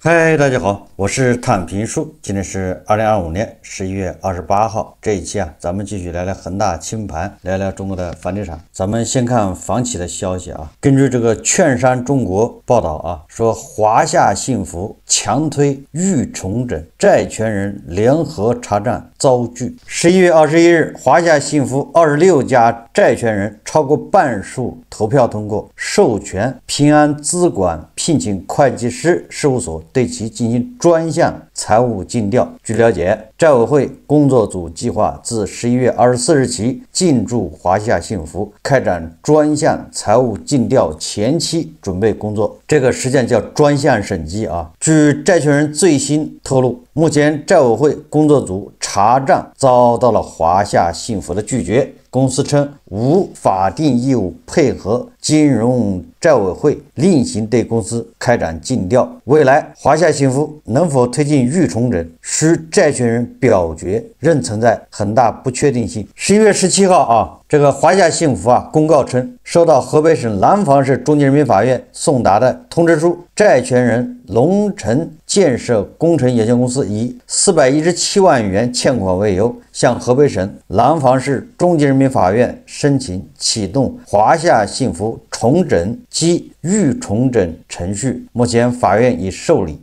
嗨，大家好，我是探评书。今天是2025年11月28号。这一期咱们继续聊聊恒大清盘，聊聊中国的房地产。咱们先看房企的消息啊。根据这个券商中国报道说华夏幸福强推预重整，债权人联合查账遭拒。11月21日，华夏幸福26家债权人超过半数投票通过，授权平安资管聘请会计师事务所对其进行专项财务尽调。据了解，债委会工作组计划自11月24日起进驻华夏幸福，开展专项财务尽调前期准备工作。这个实际上叫专项审计啊。据债权人最新透露，目前债委会工作组查账遭到了华夏幸福的拒绝。公司称无法定义务配合金融债委会另行对公司开展尽调。未来华夏幸福能否推进预重整，需债权人表决，仍存在很大不确定性。11月17号这个华夏幸福公告称，收到河北省廊坊市中级人民法院送达的通知书，债权人龙城建设工程有限公司以417万元欠款为由，向河北省廊坊市中级人民法院申请启动华夏幸福重整及预重整程序，目前法院已受理。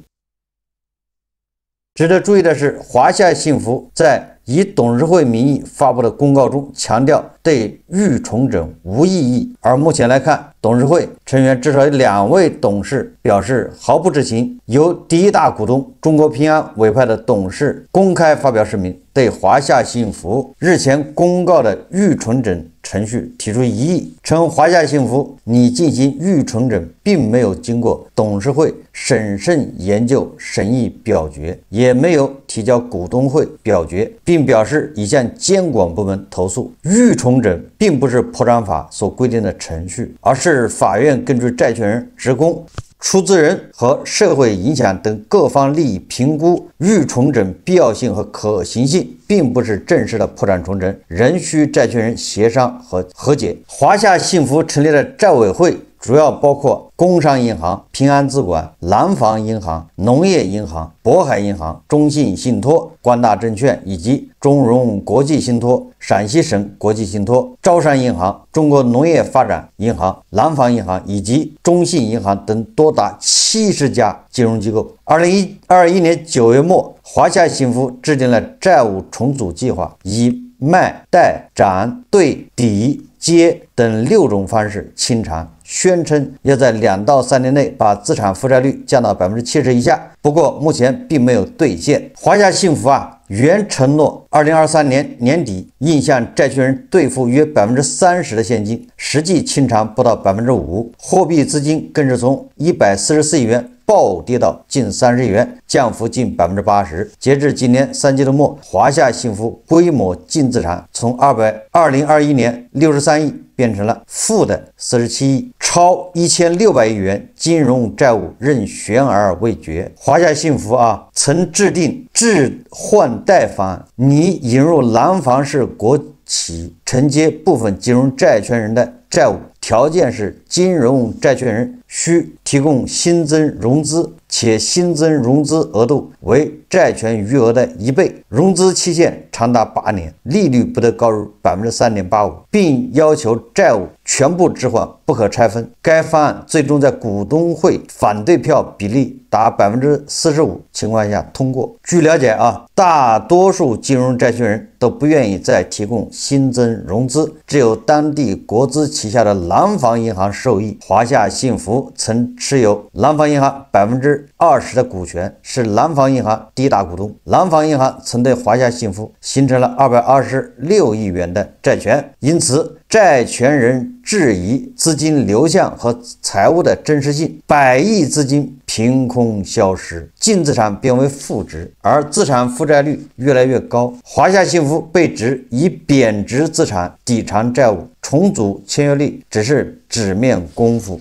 值得注意的是，华夏幸福在以董事会名义发布的公告中强调对预重整无异议，而目前来看，董事会成员至少有2位董事表示毫不知情。由第一大股东中国平安委派的董事公开发表声明，对华夏幸福日前公告的预重整程序提出异议，称华夏幸福拟进行预重整并没有经过董事会审慎研究审议表决，也没有提交股东会表决，并表示已向监管部门投诉。预重整并不是破产法所规定的程序，而是法院根据债权人、职工、出资人和社会影响等各方利益评估预重整必要性和可行性，并不是正式的破产重整，仍需债权人协商和和解。华夏幸福成立的债委会主要包括工商银行、平安资管、廊坊银行、农业银行、渤海银行、中信信托、光大证券以及中融国际信托、陕西省国际信托、招商银行、中国农业发展银行、廊坊银行以及中信银行等多达70家金融机构。2021年9月末，华夏幸福制定了债务重组计划，以卖、贷、涨、兑、抵、接等6种方式清偿，宣称要在2到3年内把资产负债率降到70%以下。不过目前并没有兑现。华夏幸福原承诺2023年年底应向债权人兑付约30%的现金，实际清偿不到5%，货币资金更是从144亿元暴跌到近30亿元，降幅近80%。截至今年3季度末，华夏幸福规模净资产从2021年63亿变成了负的47亿，超1600亿元金融债务仍悬而未决。华夏幸福曾制定置换贷方案，拟引入廊坊市国企承接部分金融债权人的债务，条件是金融债权人需提供新增融资，且新增融资额度为债权余额的1倍，融资期限长达8年，利率不得高于 3.85%， 并要求债务全部置换，不可拆分。该方案最终在股东会反对票比例达 45% 情况下通过。据了解大多数金融债权人都不愿意再提供新增融资，只有当地国资旗下的廊坊银行受益。华夏幸福曾持有廊坊银行20%的股权，是廊坊银行第一大股东。廊坊银行曾对华夏幸福形成了226亿元的债权，因此债权人质疑资金流向和财务的真实性，100亿资金凭空消失，净资产变为负值，而资产负债率越来越高。华夏幸福被指以贬值资产抵偿债务，重组签约率只是纸面功夫。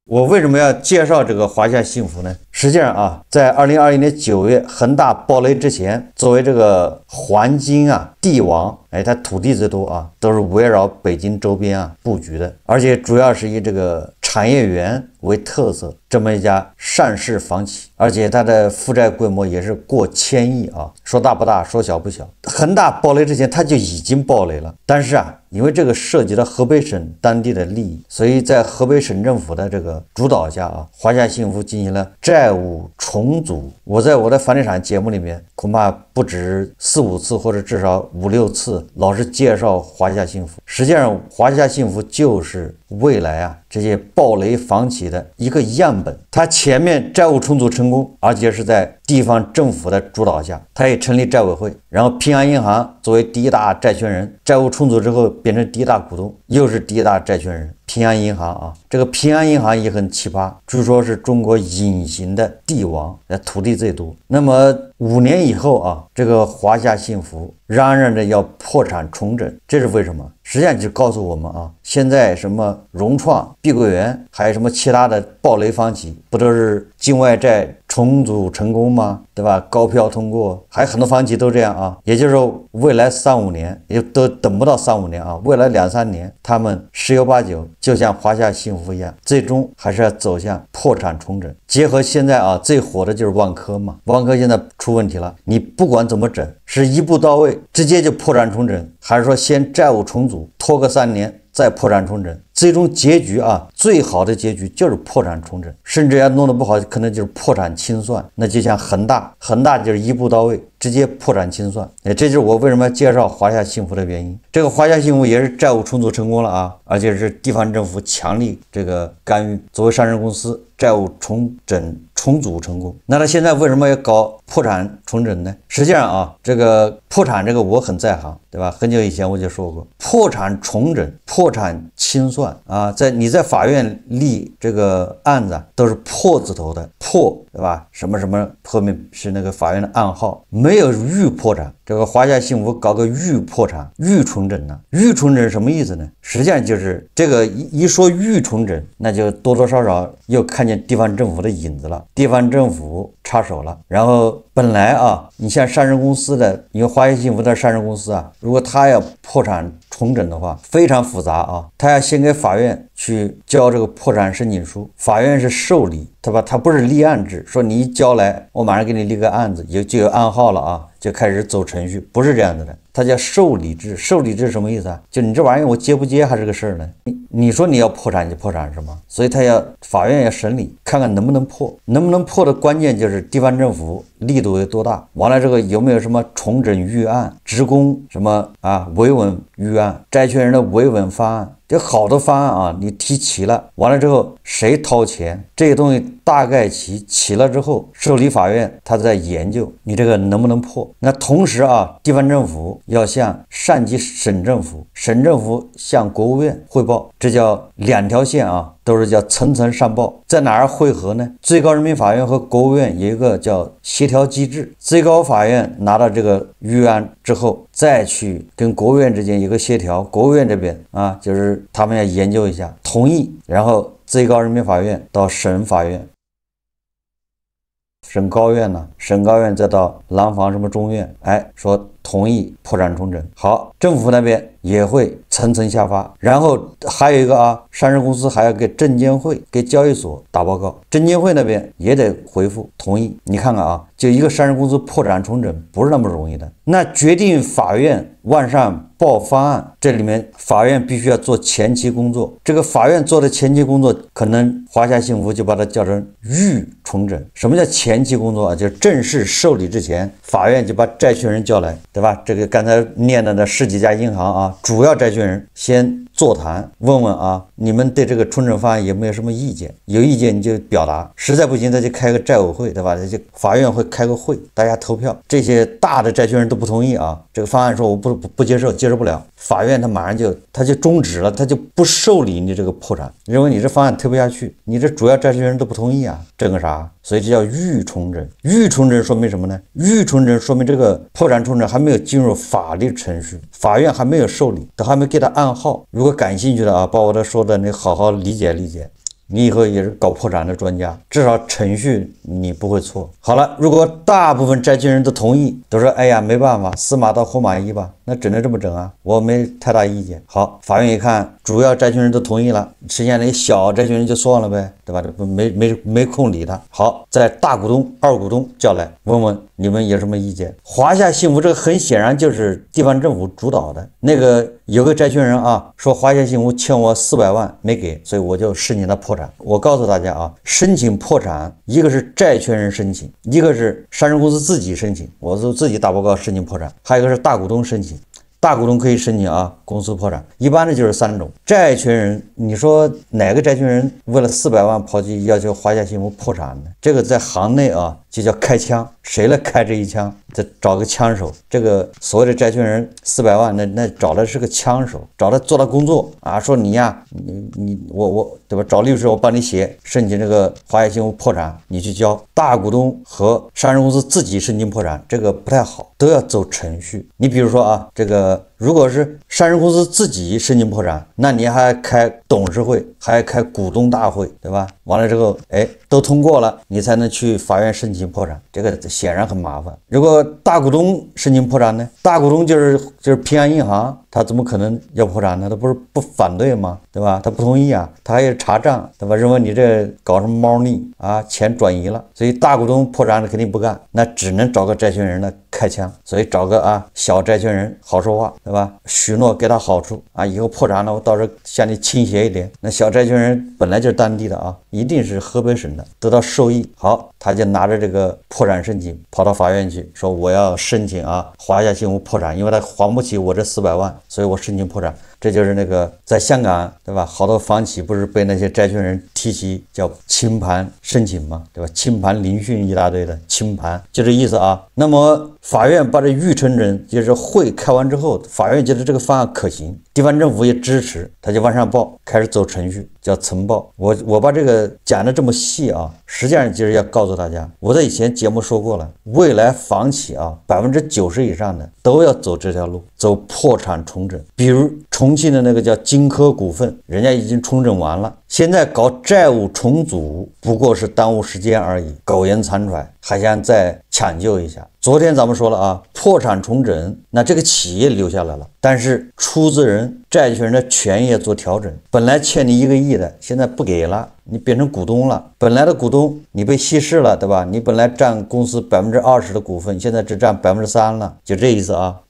我为什么要介绍这个华夏幸福呢？实际上在2021年9月恒大暴雷之前，作为这个黄金帝王，哎，它土地最多啊，都是围绕北京周边啊布局的，而且主要是以这个产业园为特色，这么一家上市房企，而且它的负债规模也是过1000亿啊，说大不大，说小不小。恒大暴雷之前它就已经暴雷了，但是啊，因为这个涉及到河北省当地的利益，所以在河北省政府的这个主导下啊，华夏幸福进行了债务重组。我在我的房地产节目里面恐怕不止4、5次，或者至少5、6次，老是介绍华夏幸福。实际上，华夏幸福就是未来啊这些暴雷房企的一个样本。它前面债务重组成功，而且是在地方政府的主导下，它也成立债委会，然后平安银行作为第一大债权人，债务重组之后变成第一大股东，又是第一大债权人。平安银行啊，这个平安银行也很奇葩，据说是中国隐形的帝王，土地最多。那么5年以后啊，这个华夏幸福嚷嚷着要破产重整，这是为什么？实际上就告诉我们啊，现在什么融创、碧桂园，还有什么其他的暴雷房企，不都是境外债重组成功吗？对吧？高票通过，还有很多房企都这样啊。也就是说，未来3、5年，也都等不到3、5年啊，未来2、3年，他们十有八九就像华夏幸福一样，最终还是要走向破产重整。结合现在啊，最火的就是万科嘛，万科现在出问题了，你不管怎么整，是一步到位，直接就破产重整，还是说先债务重组，拖个3年再破产重整？最终结局啊，最好的结局就是破产重整，甚至要弄得不好，可能就是破产清算。那就像恒大就是一步到位，直接破产清算。这就是我为什么要介绍华夏幸福的原因。这个华夏幸福也是债务重组成功了啊，而且是地方政府强力这个干预，作为上市公司债务重组成功。那他现在为什么要搞破产重整呢？实际上啊，这个破产这个我很在行，对吧？很久以前我就说过，破产重整、破产清算啊，你在法院立这个案子都是破字头的破，对吧？什么什么后面是那个法院的暗号，没有预破产。这个华夏幸福搞个预破产、预重整呢？预重整什么意思呢？实际上就是这个一说预重整，那就多多少少又看见地方政府的影子了，地方政府插手了。然后本来啊，你像上市公司的，因为华夏幸福的上市公司啊，如果他要破产重整的话，非常复杂啊，他要先给法院去交这个破产申请书，法院是受理，对吧？他不是立案制，说你一交来，我马上给你立个案子，就有暗号了啊，就开始走程序，不是这样子的。它叫受理制。受理制什么意思啊？就你这玩意儿我接不接还是个事儿呢？你说你要破产就破产是吗？所以法院要审理，看看能不能破。能不能破的关键就是地方政府力度有多大，完了这个有没有什么重整预案、职工什么啊维稳预案、债权人的维稳方案。这好的方案啊，你提齐了，完了之后谁掏钱，这些东西大概齐了之后，受理法院他在研究你这个能不能破。那同时啊，地方政府要向上级省政府，省政府向国务院汇报，这叫2条线啊，都是叫层层上报。在哪儿汇合呢？最高人民法院和国务院有一个叫协调机制，最高法院拿到这个预案之后，再去跟国务院之间有个协调，国务院这边啊，就是他们要研究一下，同意，然后最高人民法院到省法院，省高院呢，省高院再到廊坊什么中院，说同意破产重整。好，政府那边也会层层下发，然后还有一个啊，上市公司还要给证监会、给交易所打报告，证监会那边也得回复同意。你看看啊，就一个上市公司破产重整不是那么容易的。那决定法院往上报方案，这里面法院必须要做前期工作。这个法院做的前期工作，可能华夏幸福就把它叫成预重整。什么叫前期工作啊？就是正式受理之前，法院就把债权人叫来，对吧？这个刚才念的那10几家银行啊，主要债权人先座谈，问问啊，你们对这个重整方案有没有什么意见？有意见你就表达，实在不行他就开个债委会，对吧？就法院会开个会，大家投票，这些大的债权人都不同意啊，这个方案说我不接受，接受不了，法院他马上就终止了，他就不受理你这个破产，认为你这方案推不下去，你这主要债权人都不同意啊，这个啥？所以这叫预重整。预重整说明什么呢？预重整说明这个破产重整还没有进入法律程序，法院还没有受理，都还没给他暗号。如果感兴趣的啊，把我的说的你好好理解理解。你以后也是搞破产的专家，至少程序你不会错。好了，如果大部分债权人都同意，都说哎呀没办法，死马当活马医吧，那只能这么整啊，我没太大意见。好，法院一看主要债权人都同意了，剩下那些小债权人就算了呗，对吧？没空理他。好，在大股东、二股东叫来，问问你们有什么意见？华夏幸福这个很显然就是地方政府主导的。那个有个债权人啊，说华夏幸福欠我400万没给，所以我就申请他破产。我告诉大家啊，申请破产，一个是债权人申请，一个是上市公司自己申请，我是自己打报告申请破产，还有一个是大股东申请。大股东可以申请啊，公司破产，一般的就是3种。债权人，你说哪个债权人为了400万跑去要求华夏幸福破产呢？这个在行内啊就叫开枪，谁来开这一枪？再找个枪手。这个所谓的债权人400万，那找的是个枪手，找他做了工作啊，说你呀，我对吧？找律师我帮你写，申请这个华夏幸福破产，你去交。大股东和上市公司自己申请破产，这个不太好，都要走程序。你比如说啊，这个如果是上市公司自己申请破产，那你还开董事会，还开股东大会，对吧？完了之后，哎，都通过了，你才能去法院申请破产，这个显然很麻烦。如果大股东申请破产呢？大股东就是平安银行，他怎么可能要破产呢？他不是不反对吗？对吧？他不同意啊，他还要查账，对吧？认为你这搞什么猫腻啊，钱转移了，所以大股东破产了肯定不干，那只能找个债权人呢开枪，所以找个小债权人好说话，对吧？许诺给他好处啊，以后破产了我到时候向你倾斜一点。那小债权人本来就是当地的啊，一定是河北省的，得到受益。好，他就拿着这个破产申请跑到法院去，说我要申请华夏幸福破产，因为他还不起我这400万，所以我申请破产。这就是那个在香港，对吧？好多房企不是被那些债权人提起叫清盘申请吗？对吧？清盘聆讯一大堆的清盘，就这意思啊。那么法院把这预承认，就是会开完之后，法院觉得这个方案可行，地方政府也支持，他就往上报，开始走程序，叫呈报。我把这个讲的这么细啊，实际上就是要告诉大家，我在以前节目说过了，未来房企90%以上的都要走这条路，走破产重整。比如重庆的那个叫金科股份，人家已经重整完了，现在搞债务重组不过是耽误时间而已，苟延残喘，还想再抢救一下。昨天咱们说了破产重整，那这个企业留下来了，但是出资人、债权人的权益做调整，本来欠你1个亿的，现在不给了，你变成股东了，本来的股东你被稀释了，对吧？你本来占公司20%的股份，现在只占3%了，就这意思啊。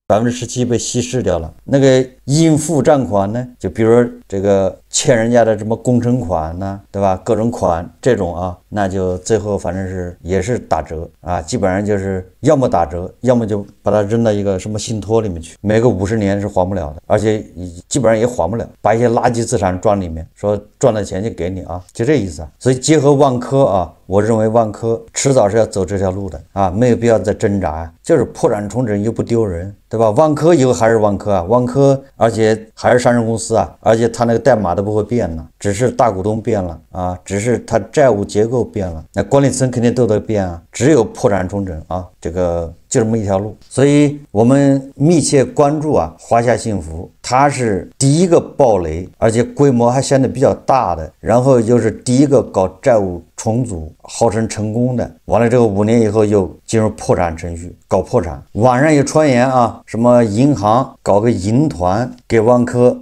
17%被稀释掉了。那个应付账款呢，就比如这个欠人家的什么工程款呢，对吧？各种款这种那就最后反正也是打折基本上就是要么打折，要么就把它扔到一个什么信托里面去，每个50年是还不了的，而且基本上也还不了，把一些垃圾资产装里面，说赚了钱就给你就这意思所以结合万科我认为万科迟早是要走这条路的没有必要再挣扎就是破产重整又不丢人，对吧？万科以后还是万科万科而且还是上市公司而且它那个代码都不会变了，只是大股东变了只是它债务结构变了，那管理层肯定都得变只有破产重整这个就这么一条路。所以我们密切关注华夏幸福，它是第一个爆雷，而且规模还相对比较大的，然后又是第一个搞债务重组号称成功的，完了之后5年以后又进入破产程序搞破产。网上有传言什么银行搞个银团给万科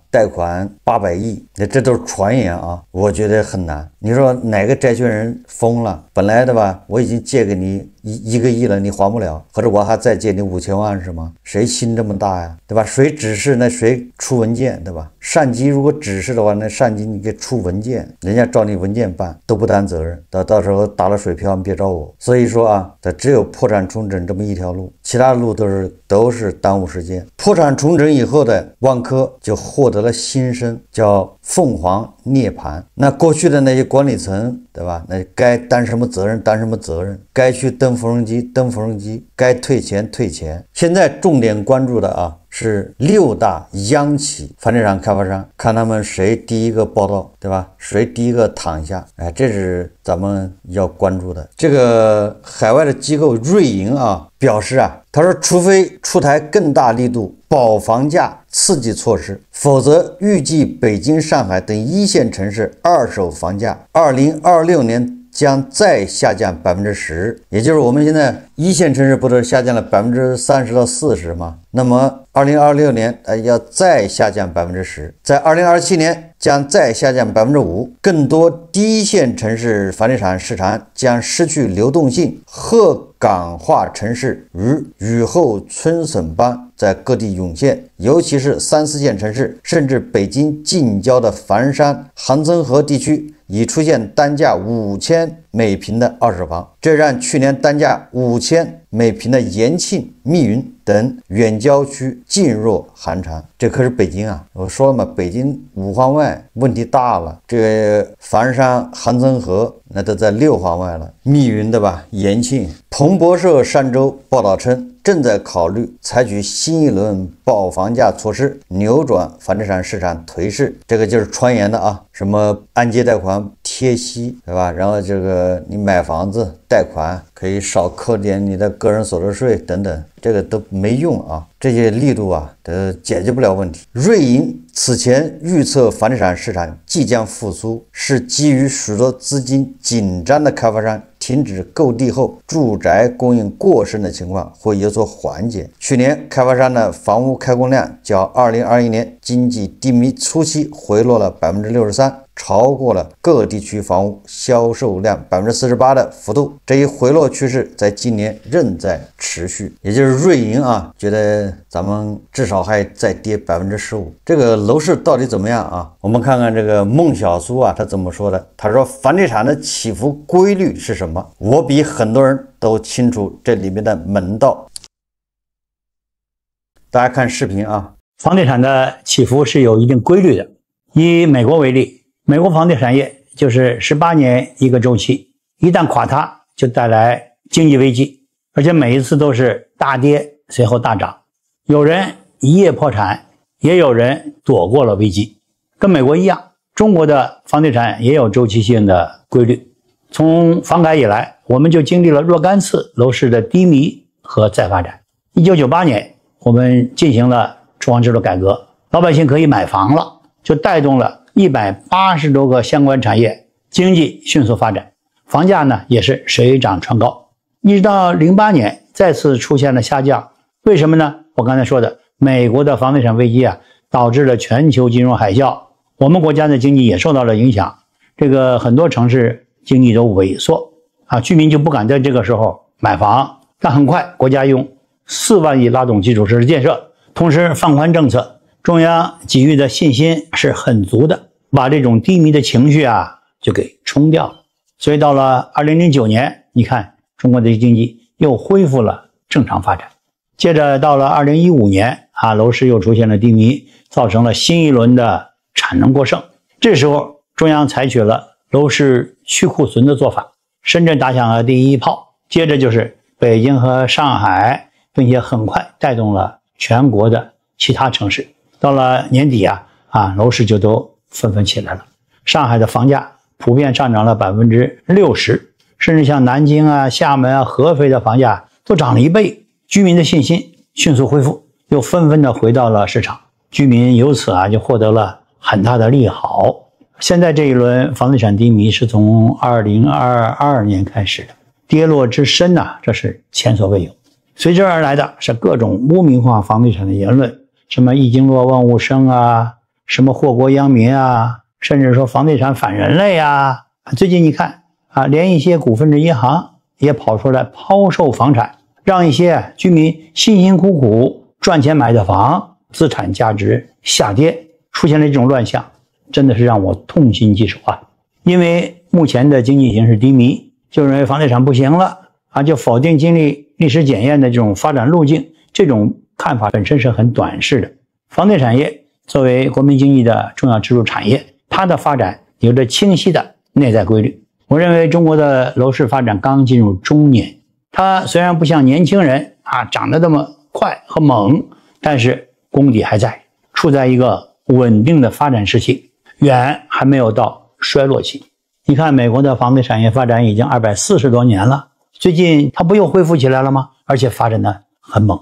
贷款800亿，这都是传言我觉得很难。你说哪个债权人疯了？本来的吧，我已经借给你1个亿了，你还不了，或者我还再借你5000万是吗？谁心这么大呀？对吧？谁指示那谁出文件，对吧？上级如果指示的话，那上级你给出文件，人家照你文件办都不担责任，到时候打了水漂你别找我。所以说它只有破产重整这么一条路，其他的路都是耽误时间。破产重整以后的万科就获得了新生，叫凤凰涅槃。那过去的那些管理层，对吧？那该担什么责任担什么责任，该去蹬缝纫机蹬缝纫机，该退钱退钱。现在重点关注的是6大央企房地产开发商，看他们谁第一个报道，对吧？谁第一个躺下，这是咱们要关注的。这个海外的机构瑞银表示他说除非出台更大力度保房价刺激措施，否则预计北京、上海等一线城市二手房价2026年将再下降10%，也就是我们现在一线城市不是下降了30%到40%吗？那么2026年要再下降10%，在2027年将再下降5%，更多第一线城市房地产市场将失去流动性，鹤岗化城市如雨后春笋般在各地涌现，尤其是3、4线城市，甚至北京近郊的房山、杭曾河地区已出现单价5000每平的二手房，这让去年单价5000每平的延庆、密云等远郊区噤若寒蝉。这可是北京啊！我说了嘛，北京5环外问题大了，这个房山、杭曾河那都在6环外了，密云对吧？延庆。彭博社上周报道称，正在考虑采取新一轮保房价措施，扭转房地产市场颓势。这个就是传言的啊，什么按揭贷款贴息，对吧？然后这个你买房子贷款可以少扣点你的个人所得税等等，这个都没用啊，这些力度啊都解决不了问题。瑞银此前预测房地产市场即将复苏，是基于许多资金紧张的开发商停止购地后，住宅供应过剩的情况会有所缓解。去年开发商的房屋开工量较2021年经济低迷初期回落了63%，超过了各地区房屋销售量48%的幅度。这一回落趋势在今年仍在持续，也就是瑞银啊，觉得咱们至少还再跌15%。这个楼市到底怎么样啊？我们看看这个孟小苏啊，他怎么说的？他说房地产的起伏规律是什么？我比很多人都清楚这里面的门道。大家看视频啊，房地产的起伏是有一定规律的。以美国为例，美国房地产业就是18年一个周期，一旦垮塌就带来经济危机，而且每一次都是大跌随后大涨，有人一夜破产，也有人躲过了危机。跟美国一样，中国的房地产也有周期性的规律。从房改以来，我们就经历了若干次楼市的低迷和再发展。1998年，我们进行了住房制度改革，老百姓可以买房了，就带动了180多个相关产业经济迅速发展，房价呢也是水涨船高。一直到08年再次出现了下降，为什么呢？我刚才说的，美国的房地产危机啊，导致了全球金融海啸，我们国家的经济也受到了影响，这个很多城市经济都萎缩啊，居民就不敢在这个时候买房。但很快国家用4万亿拉动基础设施建设，同时放宽政策，中央给予的信心是很足的，把这种低迷的情绪啊就给冲掉了。所以到了2009年，你看中国的经济又恢复了正常发展。接着到了2015年啊，楼市又出现了低迷，造成了新一轮的产能过剩。这时候中央采取了楼市去库存的做法，深圳打响了第一炮，接着就是北京和上海，并且很快带动了全国的其他城市。到了年底啊，楼市就都纷纷起来了。上海的房价普遍上涨了60%，甚至像南京啊、厦门啊、合肥的房价都涨了1倍，居民的信心迅速恢复，又纷纷的回到了市场，居民由此就获得了很大的利好。现在这一轮房地产低迷是从2022年开始的，跌落之深这是前所未有。随之而来的是各种污名化房地产的言论，什么一经落万物生啊，什么祸国殃民啊，甚至说房地产反人类啊。最近你看连一些股份制银行也跑出来抛售房产，让一些居民辛辛苦苦赚钱买的房资产价值下跌，出现了这种乱象，真的是让我痛心疾首啊！因为目前的经济形势低迷，就认为房地产不行了就否定经历历史检验的这种发展路径，这种看法本身是很短视的。房地产业作为国民经济的重要支柱产业，它的发展有着清晰的内在规律。我认为中国的楼市发展刚进入中年，它虽然不像年轻人长得那么快和猛，但是功底还在，处在一个稳定的发展时期，远还没有到衰落期。你看美国的房地产业发展已经240多年了，最近它不又恢复起来了吗？而且发展的很猛。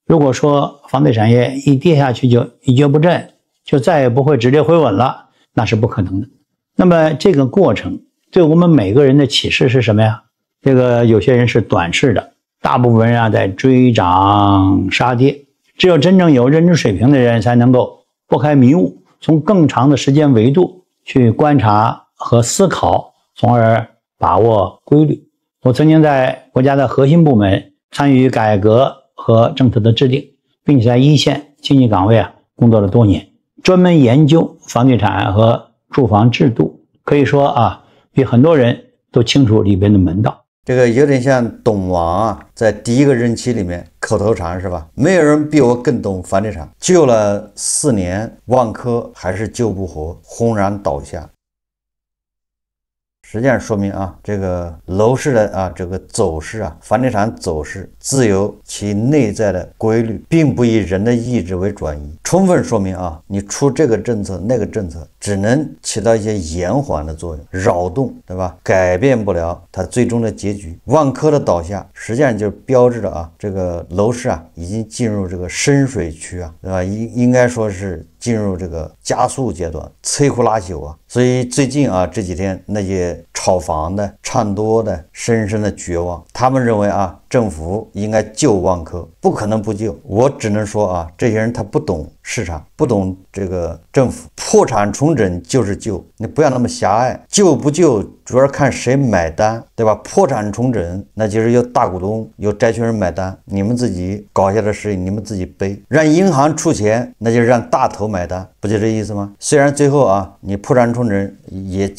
如果说房地产业一跌下去就一蹶不振，就再也不会止跌回稳了，那是不可能的。那么这个过程对我们每个人的启示是什么呀？这个有些人是短视的，大部分人在追涨杀跌，只有真正有认知水平的人才能够拨开迷雾，从更长的时间维度去观察和思考，从而把握规律。我曾经在国家的核心部门参与改革和政策的制定，并且在一线经济岗位工作了多年，专门研究房地产和住房制度，可以说比很多人都清楚里边的门道。这个有点像董王在第一个任期里面口头禅是吧？没有人比我更懂房地产，救了4年，万科还是救不活，轰然倒下。实际上说明这个楼市的这个走势房地产走势自有其内在的规律，并不以人的意志为转移，充分说明你出这个政策那个政策只能起到一些延缓的作用，扰动，对吧？改变不了它最终的结局。万科的倒下实际上就标志着这个楼市已经进入这个深水区对吧？应该说是进入这个加速阶段，摧枯拉朽所以最近这几天那些炒房的、唱多的深深的绝望，他们认为政府应该救万科，不可能不救。我只能说这些人他不懂市场，不懂这个政府，破产重整就是救，你不要那么狭隘。救不救主要看谁买单，对吧？破产重整那就是有大股东有债权人买单，你们自己搞下的事情你们自己背。让银行出钱那就是让大头买单，不就这意思吗？虽然最后你破产重整也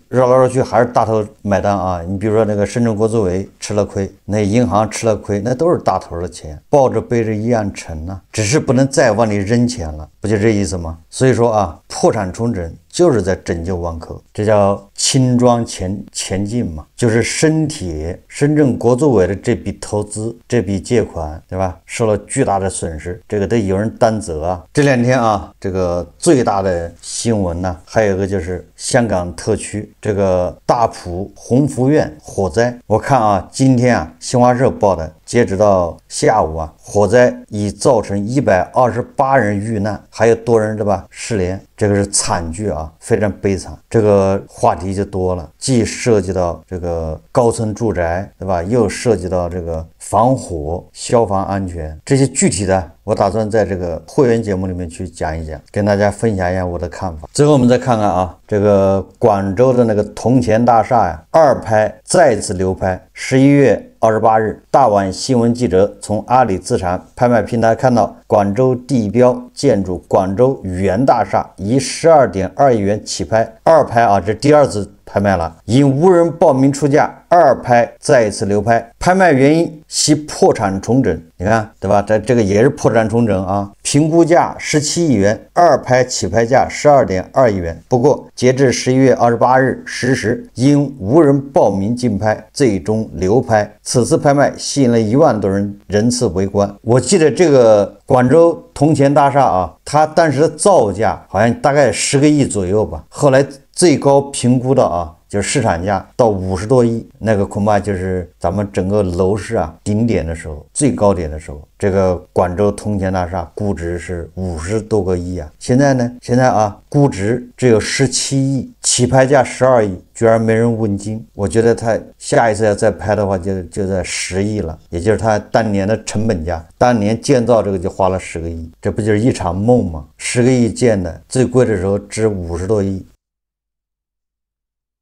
绕来绕去还是大头买单你比如说那个深圳国资委吃了亏，那银行吃了亏，那都是大头的钱，抱着背着一样沉只是不能再往里扔钱了，不就这意思吗？所以说破产重整就是在拯救万科，这叫轻装前进嘛，就是深铁深圳国资委的这笔投资，这笔借款，对吧？受了巨大的损失，这个得有人担责这两天这个最大的新闻还有一个就是香港特区这个大埔鸿福苑火灾。我看今天新华社报的，截止到下午火灾已造成128人遇难，还有多人对吧失联，这个是惨剧非常悲惨。这个话题就多了，既涉及到这个高层住宅，对吧？又涉及到这个防火、消防安全，这些具体的我打算在这个会员节目里面去讲一讲，跟大家分享一下我的看法。最后我们再看看这个广州的那个铜钱大厦二拍再次流拍。11月28日，大晚新闻记者从阿里资产拍卖平台看到广州地标建筑广州原大厦以12.2亿元起拍，二拍这第二次拍卖了，因无人报名出价，二拍再次流拍。拍卖原因系破产重整，你看对吧？这个也是破产重整评估价17亿元，二拍起拍价12.2亿元。不过截至11月28日10时，因无人报名竞拍，最终流拍。此次拍卖吸引了1万多人次围观。我记得这个广州铜钱大厦它当时的造价好像大概10个亿左右吧，后来最高评估的就是市场价到50多亿，那个恐怕就是咱们整个楼市顶点的时候，最高点的时候，这个广州铜钱大厦估值是50多个亿现在呢，估值只有17亿，起拍价12亿，居然没人问津。我觉得他下一次要再拍的话就在10亿了，也就是他当年的成本价，当年建造这个就花了10个亿，这不就是一场梦吗？10个亿建的，最贵的时候值50多亿。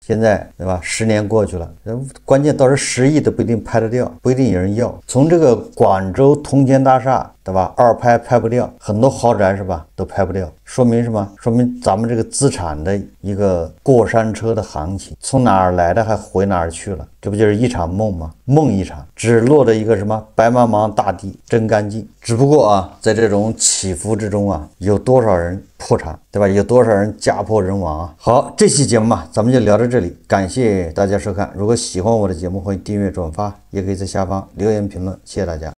现在对吧？10年过去了，关键到时10亿都不一定拍得掉，不一定有人要。从这个广州铜钱大厦，对吧？二拍拍不掉，很多豪宅是吧？都拍不掉，说明什么？说明咱们这个资产的一个过山车的行情，从哪儿来的还回哪儿去了，这不就是一场梦吗？梦一场，只落着一个什么白茫茫大地真干净。只不过在这种起伏之中有多少人破产，对吧？有多少人家破人亡好，这期节目咱们就聊到这里，感谢大家收看。如果喜欢我的节目，欢迎订阅转发，也可以在下方留言评论，谢谢大家。